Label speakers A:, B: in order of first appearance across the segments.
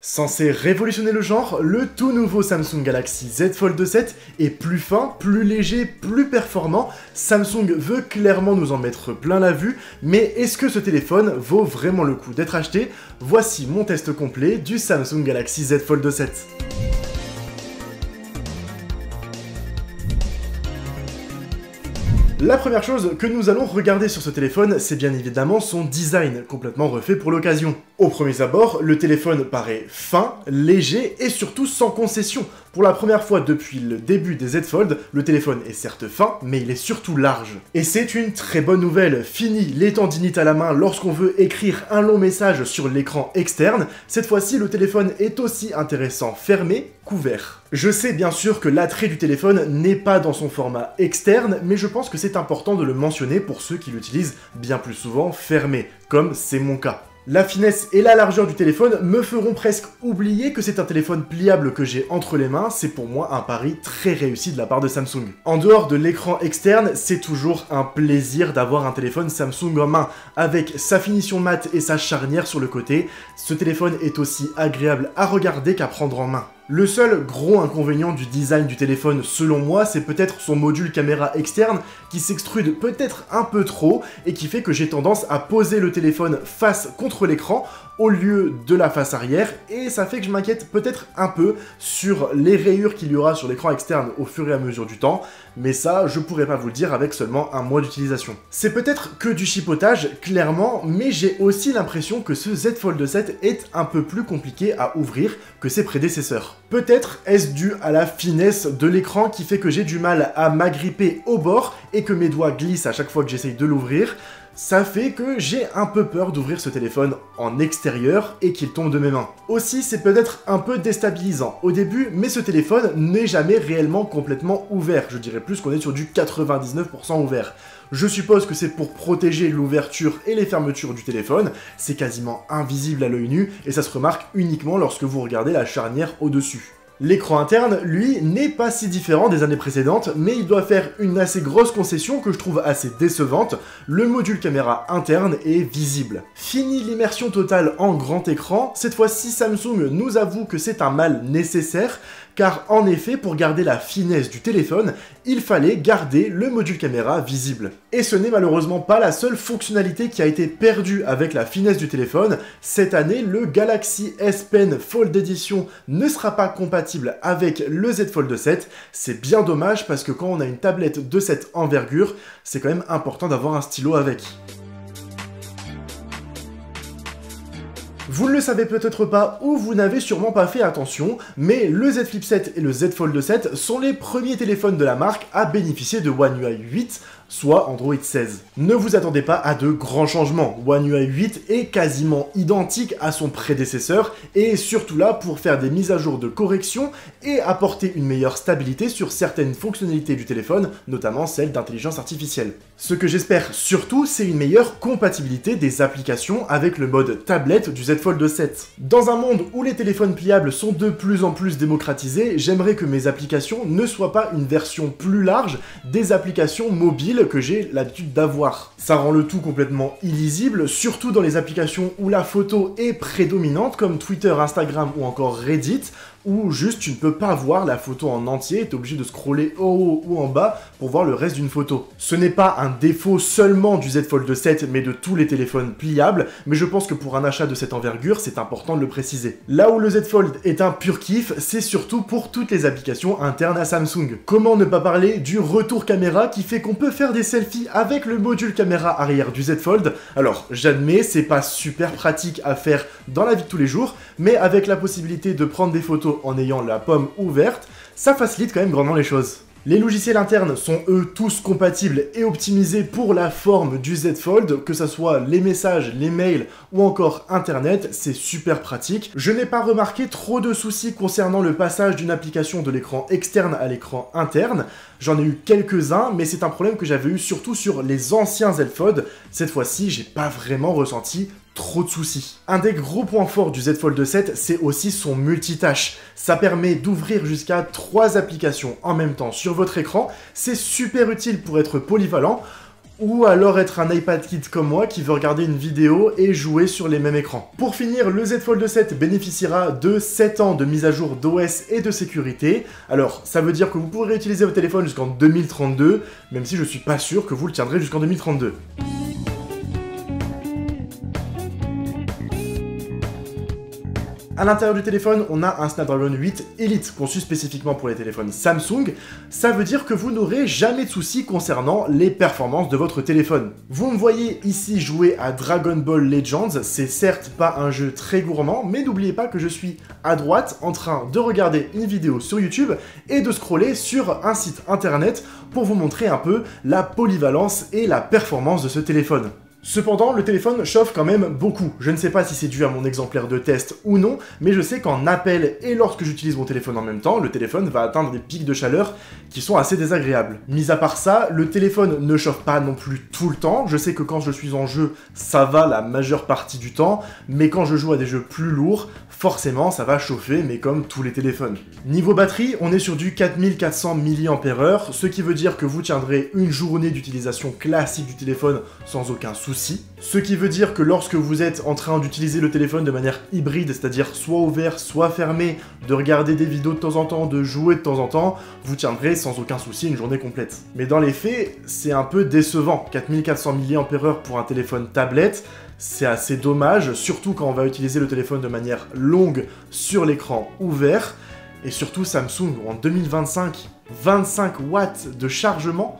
A: Censé révolutionner le genre, le tout nouveau Samsung Galaxy Z Fold 7 est plus fin, plus léger, plus performant. Samsung veut clairement nous en mettre plein la vue, mais est-ce que ce téléphone vaut vraiment le coup d'être acheté? Voici mon test complet du Samsung Galaxy Z Fold 7. La première chose que nous allons regarder sur ce téléphone, c'est bien évidemment son design, complètement refait pour l'occasion. Au premier abord, le téléphone paraît fin, léger et surtout sans concession. Pour la première fois depuis le début des Z Fold, le téléphone est certes fin, mais il est surtout large. Et c'est une très bonne nouvelle, fini les tendinites à la main lorsqu'on veut écrire un long message sur l'écran externe. Cette fois-ci, le téléphone est aussi intéressant fermé qu'ouvert. Je sais bien sûr que l'attrait du téléphone n'est pas dans son format externe, mais je pense que c'est important de le mentionner pour ceux qui l'utilisent bien plus souvent fermé, comme c'est mon cas. La finesse et la largeur du téléphone me feront presque oublier que c'est un téléphone pliable que j'ai entre les mains, c'est pour moi un pari très réussi de la part de Samsung. En dehors de l'écran externe, c'est toujours un plaisir d'avoir un téléphone Samsung en main. Avec sa finition mat et sa charnière sur le côté, ce téléphone est aussi agréable à regarder qu'à prendre en main. Le seul gros inconvénient du design du téléphone, selon moi, c'est peut-être son module caméra externe qui s'extrude peut-être un peu trop et qui fait que j'ai tendance à poser le téléphone face contre l'écran au lieu de la face arrière, et ça fait que je m'inquiète peut-être un peu sur les rayures qu'il y aura sur l'écran externe au fur et à mesure du temps, mais ça, je pourrais pas vous le dire avec seulement un mois d'utilisation. C'est peut-être que du chipotage, clairement, mais j'ai aussi l'impression que ce Z Fold 7 est un peu plus compliqué à ouvrir que ses prédécesseurs. Peut-être est-ce dû à la finesse de l'écran qui fait que j'ai du mal à m'agripper au bord et que mes doigts glissent à chaque fois que j'essaye de l'ouvrir. Ça fait que j'ai un peu peur d'ouvrir ce téléphone en extérieur et qu'il tombe de mes mains. Aussi, c'est peut-être un peu déstabilisant au début, mais ce téléphone n'est jamais réellement complètement ouvert. Je dirais plus qu'on est sur du 99% ouvert. Je suppose que c'est pour protéger l'ouverture et les fermetures du téléphone, c'est quasiment invisible à l'œil nu et ça se remarque uniquement lorsque vous regardez la charnière au-dessus. L'écran interne, lui, n'est pas si différent des années précédentes, mais il doit faire une assez grosse concession que je trouve assez décevante. Le module caméra interne est visible. Fini l'immersion totale en grand écran, cette fois-ci Samsung nous avoue que c'est un mal nécessaire, car en effet, pour garder la finesse du téléphone, il fallait garder le module caméra visible. Et ce n'est malheureusement pas la seule fonctionnalité qui a été perdue avec la finesse du téléphone. Cette année, le Galaxy S Pen Fold Edition ne sera pas compatible avec le Z Fold 7. C'est bien dommage parce que quand on a une tablette de cette envergure, c'est quand même important d'avoir un stylo avec. Vous ne le savez peut-être pas ou vous n'avez sûrement pas fait attention, mais le Z Flip 7 et le Z Fold 7 sont les premiers téléphones de la marque à bénéficier de One UI 8, soit Android 16. Ne vous attendez pas à de grands changements, One UI 8 est quasiment identique à son prédécesseur et est surtout là pour faire des mises à jour de correction et apporter une meilleure stabilité sur certaines fonctionnalités du téléphone, notamment celle d'intelligence artificielle. Ce que j'espère surtout, c'est une meilleure compatibilité des applications avec le mode tablette du Z Fold 7. Dans un monde où les téléphones pliables sont de plus en plus démocratisés, j'aimerais que mes applications ne soient pas une version plus large des applications mobiles que j'ai l'habitude d'avoir. Ça rend le tout complètement illisible, surtout dans les applications où la photo est prédominante, comme Twitter, Instagram ou encore Reddit, où juste tu ne peux pas voir la photo en entier, tu es obligé de scroller en haut ou en bas pour voir le reste d'une photo. Ce n'est pas un défaut seulement du Z Fold 7, mais de tous les téléphones pliables, mais je pense que pour un achat de cette envergure, c'est important de le préciser. Là où le Z Fold est un pur kiff, c'est surtout pour toutes les applications internes à Samsung. Comment ne pas parler du retour caméra qui fait qu'on peut faire des selfies avec le module caméra arrière du Z Fold. Alors, j'admets, c'est pas super pratique à faire dans la vie de tous les jours, mais avec la possibilité de prendre des photos en ayant la pomme ouverte, ça facilite quand même grandement les choses. Les logiciels internes sont eux tous compatibles et optimisés pour la forme du Z Fold, que ce soit les messages, les mails ou encore internet, c'est super pratique. Je n'ai pas remarqué trop de soucis concernant le passage d'une application de l'écran externe à l'écran interne. J'en ai eu quelques-uns, mais c'est un problème que j'avais eu surtout sur les anciens Z Fold. Cette fois-ci, j'ai pas vraiment ressenti trop de soucis. Un des gros points forts du Z Fold 7, c'est aussi son multitâche. Ça permet d'ouvrir jusqu'à 3 applications en même temps sur votre écran. C'est super utile pour être polyvalent. ou alors être un iPad Kid comme moi qui veut regarder une vidéo et jouer sur les mêmes écrans. Pour finir, le Z Fold 7 bénéficiera de 7 ans de mise à jour d'OS et de sécurité. Alors, ça veut dire que vous pourrez utiliser votre téléphone jusqu'en 2032, même si je suis pas sûr que vous le tiendrez jusqu'en 2032. À l'intérieur du téléphone, on a un Snapdragon 8 Elite conçu spécifiquement pour les téléphones Samsung. Ça veut dire que vous n'aurez jamais de soucis concernant les performances de votre téléphone. Vous me voyez ici jouer à Dragon Ball Legends, c'est certes pas un jeu très gourmand, mais n'oubliez pas que je suis à droite en train de regarder une vidéo sur YouTube et de scroller sur un site internet pour vous montrer un peu la polyvalence et la performance de ce téléphone. Cependant, le téléphone chauffe quand même beaucoup. Je ne sais pas si c'est dû à mon exemplaire de test ou non, mais je sais qu'en appel et lorsque j'utilise mon téléphone en même temps, le téléphone va atteindre des pics de chaleur qui sont assez désagréables. Mis à part ça, le téléphone ne chauffe pas non plus tout le temps. Je sais que quand je suis en jeu, ça va la majeure partie du temps, mais quand je joue à des jeux plus lourds, forcément ça va chauffer, mais comme tous les téléphones. Niveau batterie, on est sur du 4400 mAh, ce qui veut dire que vous tiendrez une journée d'utilisation classique du téléphone sans aucun souci. Ce qui veut dire que lorsque vous êtes en train d'utiliser le téléphone de manière hybride, c'est-à-dire soit ouvert, soit fermé, de regarder des vidéos de temps en temps, de jouer de temps en temps, vous tiendrez sans aucun souci une journée complète. Mais dans les faits, c'est un peu décevant. 4400 mAh pour un téléphone tablette, c'est assez dommage, surtout quand on va utiliser le téléphone de manière longue sur l'écran ouvert. Et surtout Samsung, en 2025, 25 watts de chargement,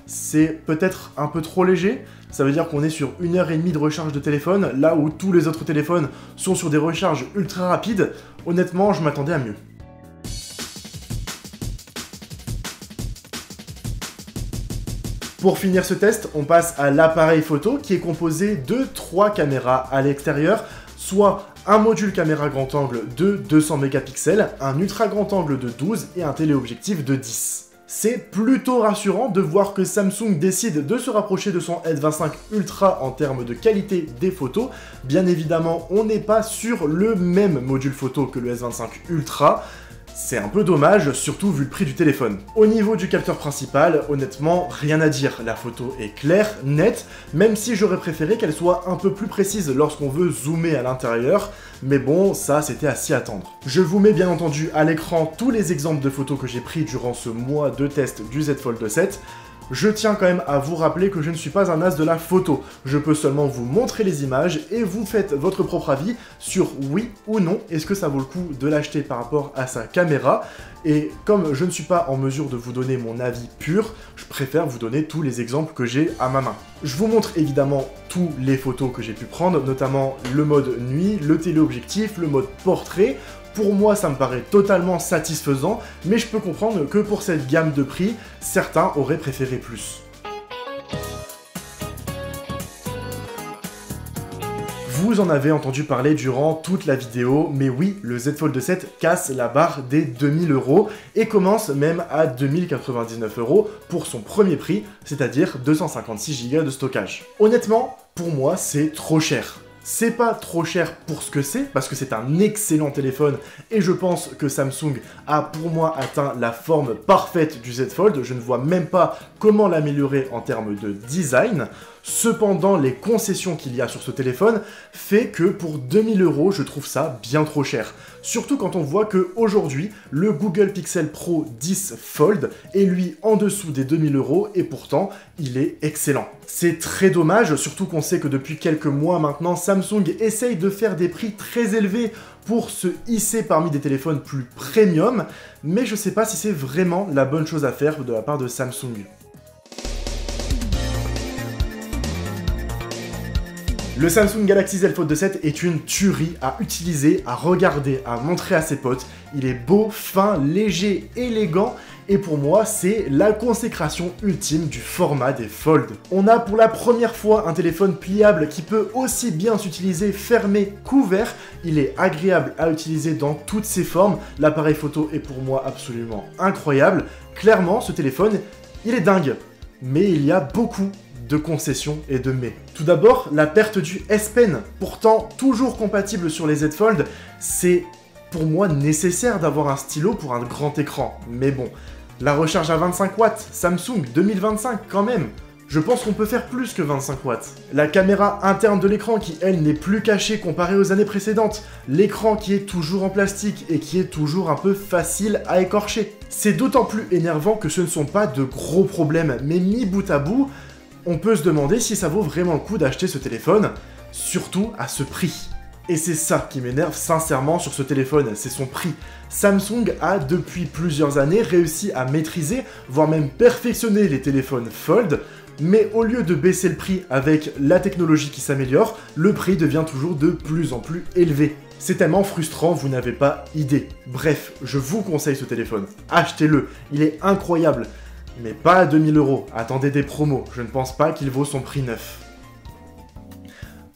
A: c'est peut-être un peu trop léger. Ça veut dire qu'on est sur 1h30 de recharge de téléphone, là où tous les autres téléphones sont sur des recharges ultra rapides. Honnêtement, je m'attendais à mieux. Pour finir ce test, on passe à l'appareil photo qui est composé de 3 caméras à l'extérieur, soit un module caméra grand angle de 200 mégapixels, un ultra grand angle de 12 et un téléobjectif de 10. C'est plutôt rassurant de voir que Samsung décide de se rapprocher de son S25 Ultra en termes de qualité des photos. Bien évidemment, on n'est pas sur le même module photo que le S25 Ultra. C'est un peu dommage, surtout vu le prix du téléphone. Au niveau du capteur principal, honnêtement, rien à dire. La photo est claire, nette, même si j'aurais préféré qu'elle soit un peu plus précise lorsqu'on veut zoomer à l'intérieur. Mais bon, ça c'était à s'y attendre. Je vous mets bien entendu à l'écran tous les exemples de photos que j'ai pris durant ce mois de test du Z Fold 7. Je tiens quand même à vous rappeler que je ne suis pas un as de la photo. Je peux seulement vous montrer les images et vous faites votre propre avis sur oui ou non, est-ce que ça vaut le coup de l'acheter par rapport à sa caméra. Et comme je ne suis pas en mesure de vous donner mon avis pur, je préfère vous donner tous les exemples que j'ai à ma main. Je vous montre évidemment tous les photos que j'ai pu prendre, notamment le mode nuit, le téléobjectif, le mode portrait. Pour moi, ça me paraît totalement satisfaisant, mais je peux comprendre que pour cette gamme de prix, certains auraient préféré plus. Vous en avez entendu parler durant toute la vidéo, mais oui, le Z Fold 7 casse la barre des 2000 € et commence même à 2099 € pour son premier prix, c'est-à-dire 256 Go de stockage. Honnêtement, pour moi, c'est trop cher. C'est pas trop cher pour ce que c'est, parce que c'est un excellent téléphone, et je pense que Samsung a pour moi atteint la forme parfaite du Z Fold. Je ne vois même pas comment l'améliorer en termes de design. Cependant, les concessions qu'il y a sur ce téléphone fait que pour 2000 €, je trouve ça bien trop cher. Surtout quand on voit que aujourd'hui, le Google Pixel Pro 10 Fold est lui en dessous des 2000 € et pourtant, il est excellent. C'est très dommage, surtout qu'on sait que depuis quelques mois maintenant, Samsung essaye de faire des prix très élevés pour se hisser parmi des téléphones plus premium, mais je sais pas si c'est vraiment la bonne chose à faire de la part de Samsung. Le Samsung Galaxy Z Fold 7 est une tuerie à utiliser, à regarder, à montrer à ses potes. Il est beau, fin, léger, élégant, et pour moi, c'est la consécration ultime du format des Fold. On a pour la première fois un téléphone pliable qui peut aussi bien s'utiliser fermé qu'ouvert. Il est agréable à utiliser dans toutes ses formes. L'appareil photo est pour moi absolument incroyable. Clairement, ce téléphone, il est dingue. Mais il y a beaucoup de concessions et de mais. Tout d'abord, la perte du S Pen, pourtant toujours compatible sur les Z Fold, c'est pour moi nécessaire d'avoir un stylo pour un grand écran. Mais bon, la recharge à 25 watts, Samsung 2025 quand même. Je pense qu'on peut faire plus que 25 watts. La caméra interne de l'écran qui, elle, n'est plus cachée comparée aux années précédentes. L'écran qui est toujours en plastique et qui est toujours un peu facile à écorcher. C'est d'autant plus énervant que ce ne sont pas de gros problèmes, mais mis bout à bout, on peut se demander si ça vaut vraiment le coup d'acheter ce téléphone, surtout à ce prix. Et c'est ça qui m'énerve sincèrement sur ce téléphone, c'est son prix. Samsung a depuis plusieurs années réussi à maîtriser, voire même perfectionner les téléphones Fold, mais au lieu de baisser le prix avec la technologie qui s'améliore, le prix devient toujours de plus en plus élevé. C'est tellement frustrant, vous n'avez pas idée. Bref, je vous conseille ce téléphone. Achetez-le, il est incroyable. Mais pas à 2000 €, attendez des promos, je ne pense pas qu'il vaut son prix neuf.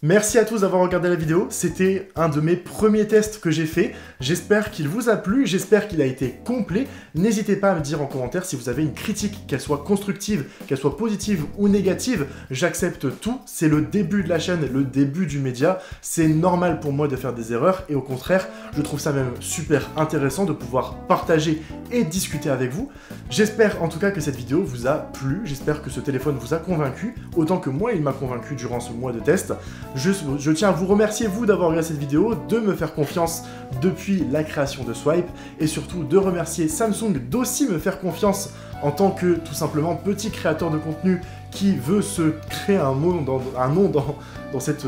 A: Merci à tous d'avoir regardé la vidéo, c'était un de mes premiers tests que j'ai fait, j'espère qu'il vous a plu, j'espère qu'il a été complet, n'hésitez pas à me dire en commentaire si vous avez une critique, qu'elle soit constructive, qu'elle soit positive ou négative, j'accepte tout, c'est le début de la chaîne, le début du média, c'est normal pour moi de faire des erreurs, et au contraire, je trouve ça même super intéressant de pouvoir partager et discuter avec vous. J'espère en tout cas que cette vidéo vous a plu, j'espère que ce téléphone vous a convaincu, autant que moi il m'a convaincu durant ce mois de test. Je tiens à vous remercier, vous, d'avoir regardé cette vidéo, de me faire confiance depuis la création de Swype, et surtout de remercier Samsung d'aussi me faire confiance en tant que, tout simplement, petit créateur de contenu qui veut se créer un nom dans cette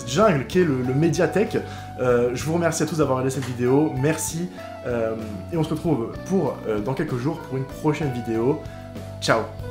A: jungle qu'est le médiathèque. Je vous remercie à tous d'avoir regardé cette vidéo, merci, et on se retrouve dans quelques jours pour une prochaine vidéo. Ciao!